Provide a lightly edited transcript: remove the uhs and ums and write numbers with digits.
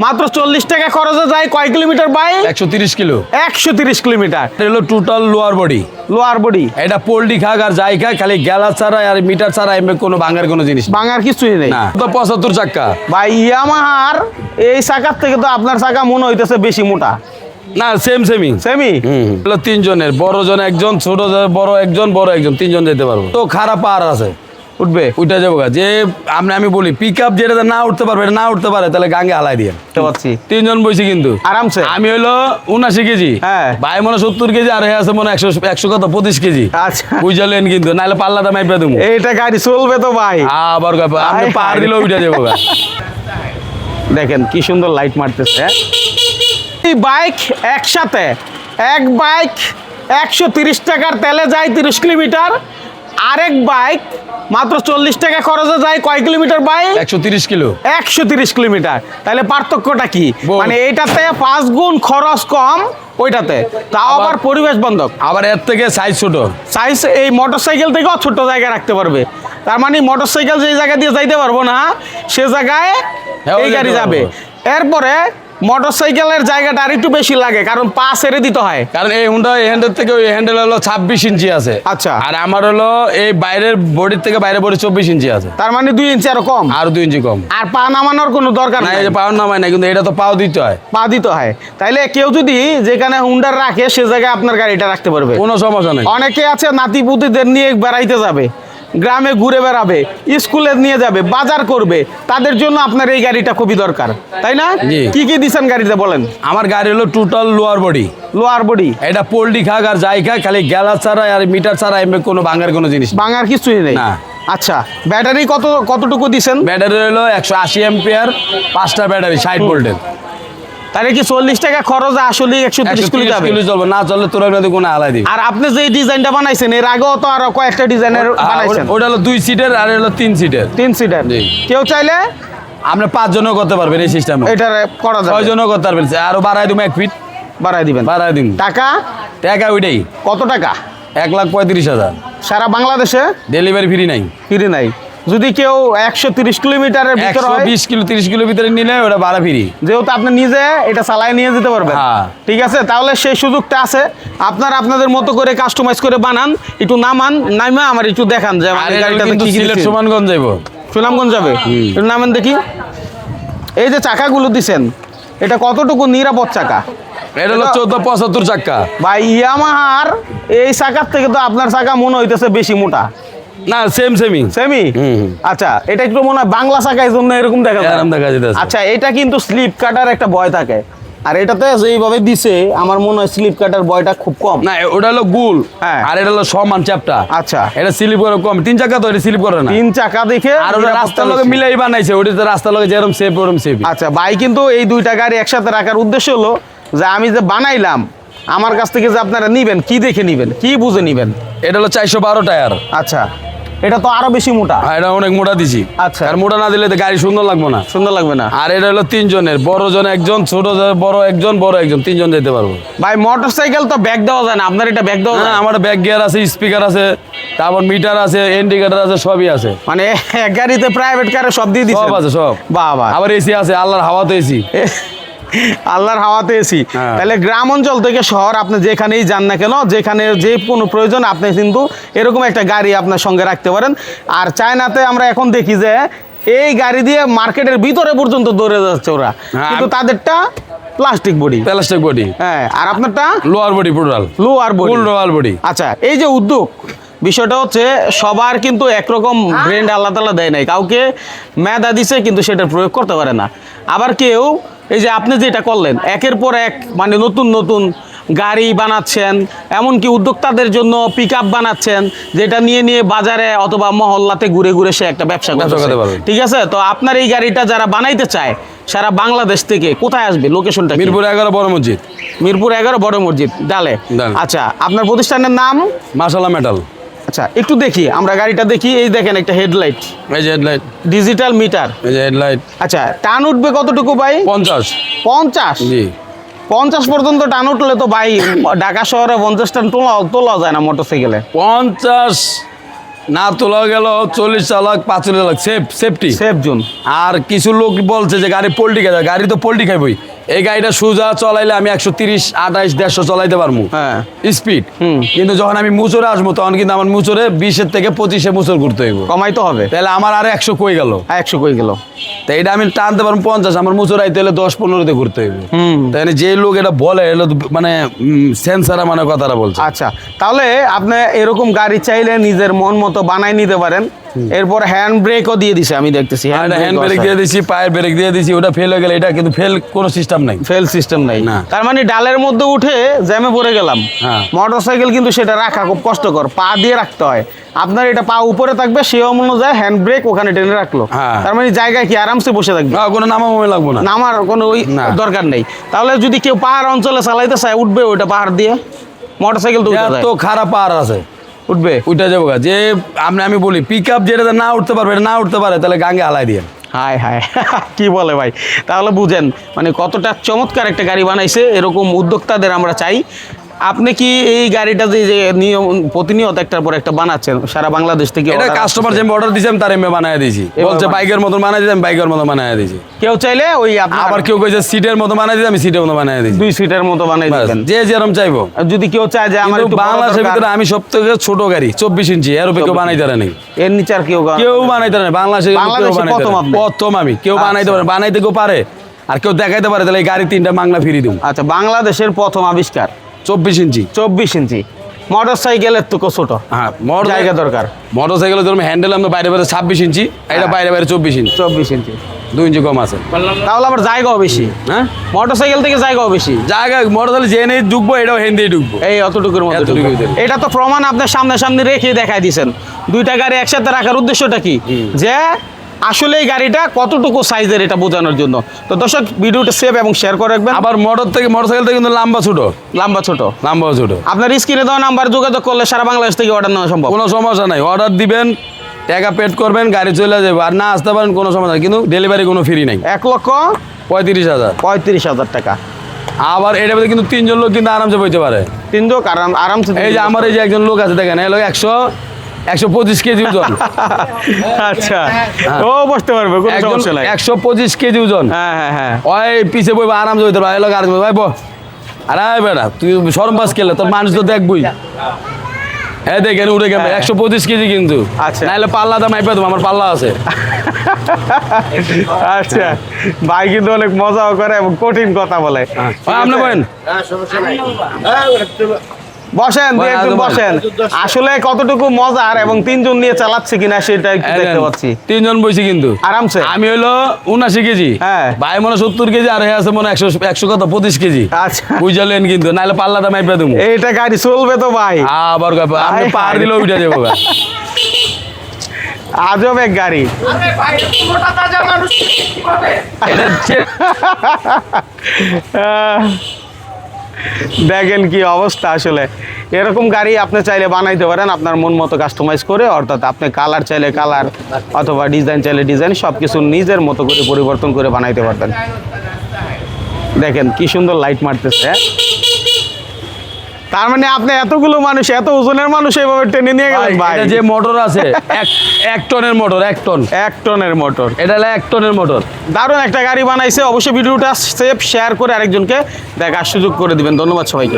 মাত্র 40 টাকা খরচে যায় কয় কিলোমিটার ভাই? 130 কিলো। 130 কিলোমিটার। এটা হলো total lower body. Lower body. এটা পোল্ট্রি খাক আর যাই খাক, খালি গ্যালাস ছাড়া আর মিটার ছাড়া এমনি কোনো ভাঙার কোনো জিনিস নেই। ভাঙার কিছুই নেই না। তো 75 চাকা ভাই। ইয়ামাহার এই চাকার থেকে তো আপনার চাকা মনে হইতেছে বেশি মোটা। না, সেমি সেমি। হলো 3 জনের, বড় জন একজন, ছোট বড় একজন, বড় একজন, 3 জন যেতে পারবো। তো খারাপ আর আছে, উঠবে উঠে যাবো যে আমি বলি পিক আপ যেটা না উঠতে পারবে, না উঠতে পারে, তাহলে গাঙ্গে হালাই দিয়ে পাচ্ছি। 3 জন বইছি কিন্তু আরামসে। আমি হলো 79 কেজি, হ্যাঁ। ভাই মনে 70 কেজি, আর আছে মনে 100 কত 25 কেজি। আচ্ছা, বুঝলেন কিন্তু, নাহলে পাল্লাটা মাইপে দেবো। এইটা গাড়ি চলবে তো ভাই। আবার আপনি পার দিলে উঠে যাবো। দেখেন কি সুন্দর লাইট মারতেছে। এই বাইক একসাথে, এক বাইক 130 টাকার তেলে যায় 30 কিলোমিটার, আরেক বাইক মাত্র 40 টাকা খরচে যায় কয় কিলোমিটার ভাই? 130 কিলো। 130 কিলোমিটার। তাহলে পার্থক্যটা কি? বহুত। মানে এইটাতে 5 গুণ খরচ কম, ওইটাতে তাও আবার পরিবেশ বান্ধব। আবার এর থেকে সাইজ ছোট। সাইজ এই মোটরসাইকেল থেকেও ছোট জায়গায় রাখতে পারবে। তার মানে মোটরসাইকেল যে জায়গা দিয়ে যাইতে পারবো না, সে জায়গায় হ্যাঁ, এই গাড়ি যেতে যাবে। পারবো। এরপরে মোটরসাইকেলের জায়গাটা আর একটু বেশি লাগে, কারণ পা ছেড়ে দিতে হয়। কারণ এই হুন্ডা এই হ্যান্ডেল থেকে ওই হ্যান্ডেল হলো 26 ইঞ্চি আছে। আচ্ছা। আর আমার হলো এই বাইরের বডির থেকে বাইরের বডি 24 ইঞ্চি আছে। তার মানে 2 ইঞ্চি আরো কম। আর 2 ইঞ্চি কম। আর পা নামানোর কোনো দরকার না, নাই। এই যে পাও নামায় না, কিন্তু এটা তো পাও দিতে হয়। পা দিতে হয়। তাইলে কেউ যদি যেখানে হুন্ডার রাখে সে জায়গায় আপনার গাড়িটা রাখতে পারবে, কোনো সমস্যা নেই। অনেকে আছে নাতি পুতিদের নিয়ে বেড়াইতে যাবে, গ্রামে ঘুরে বেড়াবে, স্কুলে নিয়ে যাবে, বাজার করবে, তাদের জন্য আপনার এই গাড়িটা খুবই দরকার, তাই না? জি। কি কি দিচ্ছেন গাড়িতে বলেন? আমার গাড়ি হলো total lower body. Lower body. এটা পোল্ট্রি খাক আর যাই খাক, খালি গ্যালাস ছাড়া আর মিটার ছাড়া এমনি কোনো ভাঙার কোনো জিনিস নেই। ভাঙার কিছুই নেই। না। আচ্ছা, ব্যাটারি কতটুকু দিচ্ছেন? ব্যাটারি হলো 180 এম্পিয়ার, 5টা ব্যাটারি 60 ভোল্টের। তাহলে কি 40 টাকা খরচ আসলে 130 কিলো 130 যাবে? কিলো চলবে, না চললে তোর মধ্যে কোনো আলাই দিবি। আর আপনি যে ডিজাইনটা বানাইছেন এর আগেও তো আরো কয়েকটা ডিজাইনের বানাইছেন। ওটা হলো 2 সিটের আর হলো 3 সিটের। 3 সিটার। জি। কেউ চাইলে আপনি 5 জনও করতে পারবেন এই সিস্টেম। এটা করা যাবে। 6 জনও করতে পারবেন, আরো বাড়াই দিব 1 ফিট বাড়াই দিবেন। বাড়াই দিব। টাকা টাকা ওইটাই কত টাকা? 1,35,000। সারা বাংলাদেশে ডেলিভারি ফ্রি নাই। ফ্রি নাই। যদি কেউ 130 কিলোমিটারের ভিতর হয়, 120 কিলো 30 কিলো ভিতরে নিলে ওটা ভাড়া ফ্রি। যেহেতু আপনি নিজে এটা চালায় নিয়ে যেতে পারবেন। হ্যাঁ। ঠিক আছে, তাহলে সেই সুযোগটা আছে। আপনারা আপনাদের মতো করে কাস্টমাইজ করে বানান, একটু নামা আমার একটু দেখান যে আর আমাদের এটা গাড়িটাতে কিন্তু কি কি সিলেট দিছেন। সুনামগঞ্জ যাইবো। সুনামগঞ্জ যাবে, একটু নামেন দেখি। এই যে চাকাগুলো দিছেন, এটা কতটুকু নিরাপদ চাকা? এটা হলো 1475 চাকা। ভাই ইয়ামাহার এই চাকার থেকে তো আপনার চাকা মনে হইতেছে বেশি মোটা। না, সেমি। সেমি। হুম। আচ্ছা, এটা একটু মনে হয় বাংলা চাকার জন্য এরকম দেখা যায়। এরকম দেখা যাইতেছে। আচ্ছা, এটা কিন্তু স্লিপ কাটার একটা ভয় থাকে, আর এটাতে যেইভাবে দিছে আমার মনে হয় স্লিপ কাটার ভয়টা খুব কম। না, ওটা হলো গুল। হ্যাঁ। আর এটা হলো সমান চ্যাপটা। আচ্ছা, এটা স্লিপ করে কম, 3 চাকা তো এটা স্লিপ করে না। 3 চাকা দেখে আর ওটা রাস্তার লগে মিলাই বানাইছে, ওটা রাস্তার লগে যেরকম সেফ ওরকম সেফ। আচ্ছা ভাই, কিন্তু এই দুইটা গাড়ি একসাথে রাখার উদ্দেশ্য হলো যে আমি যে বানাইলাম, আমার কাছ থেকে যে আপনারা নিবেন, কি দেখে নিবেন, কি বুঝে নিবেন? এটা হলো 412 টায়ার। আচ্ছা, এটা তো আরো বেশি মোটা। আর এটা অনেক মোটা দিছি। আচ্ছা। আর মোটা না দিলে তো গাড়ি সুন্দর লাগবে না। সুন্দর লাগবে না। আর এটা হলো 3 জনের, বড় জন একজন, ছোট বড় একজন, বড় একজন, 3 জন যেতে পারবো। ভাই মোটরসাইকেল তো ব্যাগ দেওয়া যায় না, আপনার এটা ব্যাগ দেওয়া যায়? না, আমার ব্যাক গিয়ার আছে, স্পিকার আছে, তারপর মিটার আছে, ইন্ডিকেটর আছে, সবই আছে। মানে এক গাড়িতে প্রাইভেট কারে সব দিয়ে দিচ্ছেন? সব আছে, সব। বাবা, আবার এসি আছে, আল্লাহর হাওয়াতে এসি। আল্লাহর হাওয়াতে এসি। হ্যাঁ। তাহলে গ্রাম অঞ্চল থেকে শহর আপনি যেখানেই যান না কেন, যেখানে যে কোনো প্রয়োজন আপনি কিন্তু এরকম একটা গাড়ি আপনার সঙ্গে রাখতে পারেন। আর চায়নাতে আমরা এখন দেখি যে এই গাড়ি দিয়ে মার্কেটের ভিতরে পর্যন্ত দৌড়ে যাচ্ছে ওরা, হ্যাঁ। কিন্তু তাদেরটা প্লাস্টিক বডি। Plastic body. হ্যাঁ, আর আপনারটা lower body total. Lower body. Full lower body. আচ্ছা, এই যে উদ্যোগ, বিষয়টা হচ্ছে সবার কিন্তু একরকম ব্র্যান্ড আলাদা আলাদা দেয় নাই, কাউকে মেধা দিছে কিন্তু সেটার প্রয়োগ করতে পারে না। আবার কেউ এই যে আপনি যেটা করলেন, একের পর এক মানে নতুন নতুন গাড়ি বানাচ্ছেন, এমনকি উদ্যোক্তাদের জন্য পিক আপ বানাচ্ছেন, যেটা নিয়ে নিয়ে বাজারে অথবা মহল্লাতে ঘুরে ঘুরে সে একটা ব্যবসা করতে পারবে। ঠিক আছে, তো আপনার এই গাড়িটা যারা বানাইতে চায় সারা বাংলাদেশ থেকে কোথায় আসবে? লোকেশনটা কি? মিরপুর 11 বড় মসজিদ। মিরপুর 11 বড় মসজিদ, ডালে। ডালে। আচ্ছা, আপনার প্রতিষ্ঠানের নাম? মাশাআল্লাহ মেটাল। আচ্ছা, একটু দেখি আমরা গাড়িটা দেখি। এই দেখেন একটা হেডলাইট, এই যে হেডলাইট, ডিজিটাল মিটার। এই যে হেডলাইট। আচ্ছা, টান উঠবে কতটুকু ভাই? 50। 50? জি। 50 পর্যন্ত টান উঠলে তো ভাই ঢাকা শহরে 50 টান তোলা যায় না মোটরসাইকেলে। 50 না তোলা গেল 40 lakh 45 lakh safety. Safe zone. আর কিছু লোক বলছে যে গাড়ি পোল্ট্রি খাই, গাড়ি তো পোল্ট্রি খাইবই। এই গাড়িটা সোজা চলাইলে আমি 130, 28, 150 চলাইতে পারবো হ্যাঁ স্পিড। কিন্তু যখন আমি মুচরে আসবো তখন কিন্তু আমার মুচরে 20 থেকে 25 মুচর ঘুরতে হইব, কমাইতে হবে। তাহলে আমার আর 100 কই গেল, 100 কই গেল। তো এটা আমি টানতে পারবো 50, আমার মুচর আইতে হলে 10-15 ঘুরতে হইব। তাই যে লোক এটা বলে এটা মানে সেন্সারা মানে কথাটা বলছে। আচ্ছা, তাহলে আপনি এরকম গাড়ি চাইলে নিজের মন মতো বানাই নিতে পারেন। এরপর হ্যান্ড ব্রেকও দিয়ে দিছে, আমি দেখতেছি হ্যান্ড ব্রেক দিয়ে দিছি, পায়ের ব্রেক দিয়ে দিছি, ওটা ফেল হয়ে গেলে এটা কিন্তু ফেল কোনো সিস্টেম নাই, ফেল সিস্টেম নাই। না। তার মানে ডালের মধ্যে উঠে জ্যামে পড়ে গেলাম, হ্যাঁ। মোটরসাইকেল কিন্তু সেটা রাখা খুব কষ্টকর, পা দিয়ে রাখতে হয়। আপনার এটা পা উপরে থাকবে, সে অনুযায়ী হ্যান্ড ব্রেক ওখানে টেনে রাখলো, হ্যাঁ। তার মানে জায়গায় কি আরামসে বসে থাকবে, কোনো নামামে লাগবো না, নামার কোনো ওই না। দরকার নেই। তাহলে যদি কেউ পাহাড় অঞ্চলে চালাইতে চায়, উঠবে ওইটা পাহাড় দিয়ে, মোটরসাইকেল তো উঠে যায়। এত খারাপ পাহাড় আছে, উঠবে, উঠে যাবো গা। যে আমি বলি পিক আপ যেটা না উঠতে পারবে, এটা না উঠতে পারে, তাহলে গাঙ্গে হালাই দিয়ে। হায় হায় কি বলে ভাই, তাহলে বুঝেন মানে কতটা চমৎকার একটা গাড়ি বানাইছে। এরকম উদ্যোক্তাদের আমরা চাই। আপনি কি এই গাড়িটা যে নিয়ম প্রতিনিয়ত একটার পর একটা বানাচ্ছেন সারা বাংলাদেশ থেকে? এটা order কাস্টমার আসতেছে? যে অর্ডার দিয়েছি আমি তার এমনি বানায় দিয়েছি, বলছে বাইকের মতন বানাই দিয়েছি, আমি বাইকের মতো বানায় দিয়েছি। কেউ চাইলে ওই আপনার আবার কেউ কইছে সিটের মতো বানাই দিয়েছি, আমি সিটের মতো বানায় দিয়েছি। 2 সিটের মতো বানাই দিবেন, যে যেরকম চাইবো। আর যদি কেউ চায় যে আমার কিন্তু একটু বড় বাংলাদেশের দরকার, ভিতরে আমি সব থেকে ছোট গাড়ি 24 ইঞ্চি, এর উপরে কেউ বানাইতে পারে নাই, এর নিচে আর কেউ কেউ বানাইতে পারে না। বাংলাদেশে প্রথম আপনি? প্রথম আমি। কেউ বানাইতে পারে, বানাইতে কেউ পারে আর কেউ দেখাইতে পারে, তাহলে এই গাড়ি 3টা বাংলা ফিরি দিব। আচ্ছা, বাংলাদেশের প্রথম আবিষ্কার 24 ইঞ্চি। 24 ইঞ্চি মোটরসাইকেলের তো ছোট, হ্যাঁ, জায়গা দরকার। মোটরসাইকেলের ধরুন হ্যান্ডেল আমরা বাইরে বাইরে 26 ইঞ্চি, এটা বাইরে বাইরে 24 ইঞ্চি, 24 ইঞ্চি, 2 ইঞ্চি কম আছে। তাহলে আবার জায়গাও বেশি, হ্যাঁ, মোটরসাইকেল থেকে জায়গাও বেশি। জায়গা মোটরসাইকেল যে নেই ঢুকবো, এটাও হেন্দি ঢুকবো। এই অতটুকুর মধ্যে এতটুকুর ঢুকবে। ভিতরে। এটা তো প্রমাণ আপনার সামনে রেখে দেখাই দিয়েছেন। 2টা গাড়ি একসাথে রাখার উদ্দেশ্যটা কি, যে আসলে এই গাড়িটা কতটুকু সাইজের এটা বোঝানোর জন্য। তো দর্শক, ভিডিওটা সেভ এবং শেয়ার করে রাখবেন। আবার মোটরসাইকেল থেকে কিন্তু লম্বা ছোট, লম্বা ছোট। আপনার স্ক্রিনে দেওয়া নাম্বার যোগাযোগ করলে সারা বাংলাদেশ থেকে অর্ডার নেওয়া সম্ভব। কোনো সমস্যা নাই, অর্ডার দিবেন, টাকা পেড করবেন, গাড়ি চলে যাবে। আর না আসতে পারেন কোনো সমস্যা নাই, কিন্তু ডেলিভারি কোনো ফ্রি নাই। 1,35,000 টাকা। আবার এটা মধ্যে কিন্তু 3 জন লোক কিন্তু আরামসে বইতে পারে। 3 জন আরামসে। এই যে আমার এই যে একজন লোক আছে, দেখেন এই লোক 125 কেজি ওজন। আচ্ছা, ও বসতে পারবে, কোনো সমস্যা নাই। 125 কেজি ওজন। হ্যাঁ হ্যাঁ হ্যাঁ। ওই পিছে বইবা আরামসে বইতে পারে। এই লোক আরামসে ভাই বহ। আরে বেটা, তুই শরম পাস খেলে তোর মানুষ তো দেখবই। হ্যাঁ দেখেন উঠে গেল 125 কেজি কিন্তু। আচ্ছা। নাহলে পাল্লাটা মাইপা দেবো, আমার পাল্লা আছে। আচ্ছা, ভাই কিন্তু অনেক মজাও করে এবং কঠিন কথা বলে। আপনি বলেন, বসেন, দুই একজন বসেন। আসলে কতটুকু মজার এবং 3 জন নিয়ে চালাচ্ছে কিনা সেটা একটু দেখতে পাচ্ছি। 3 জন বইছি কিন্তু আরামসে। আমি হলো 79 কেজি, হ্যাঁ। ভাই মনে 70 কেজি, আর আছে মনে 125 কেজি। আচ্ছা, বুঝলেন কিন্তু, নাহলে পাল্লাটা মাইপা দেবো। এইটা গাড়ি চলবে তো ভাই? আবার আপনি পার দিলে উঠে যাবো। আজব এক গাড়ি। দেখেন কি অবস্থা। আসলে এরকম গাড়ি আপনি চাইলে বানাইতে পারেন আপনার মন মতো কাস্টমাইজ করে, অর্থাৎ আপনি কালার চাইলে কালার অথবা ডিজাইন চাইলে ডিজাইন, সব কিছু নিজের মতো করে পরিবর্তন করে বানাইতে পারবেন। দেখেন কি সুন্দর লাইট মারতেছে, হ্যাঁ? তার মানে আপনি এতগুলো মানুষ, এত ওজনের মানুষ এইভাবে টেনে নিয়ে গেলেন ভাই? এটা যে মোটর আছে 1 টনের মোটর, 1 টন। 1 টনের মোটর। এটা হলো 1 টনের মোটর। দারুণ একটা গাড়ি বানাইছে। অবশ্যই ভিডিওটা সেভ শেয়ার করে আরেকজনকে দেখার সুযোগ করে দিবেন। ধন্যবাদ সবাইকে।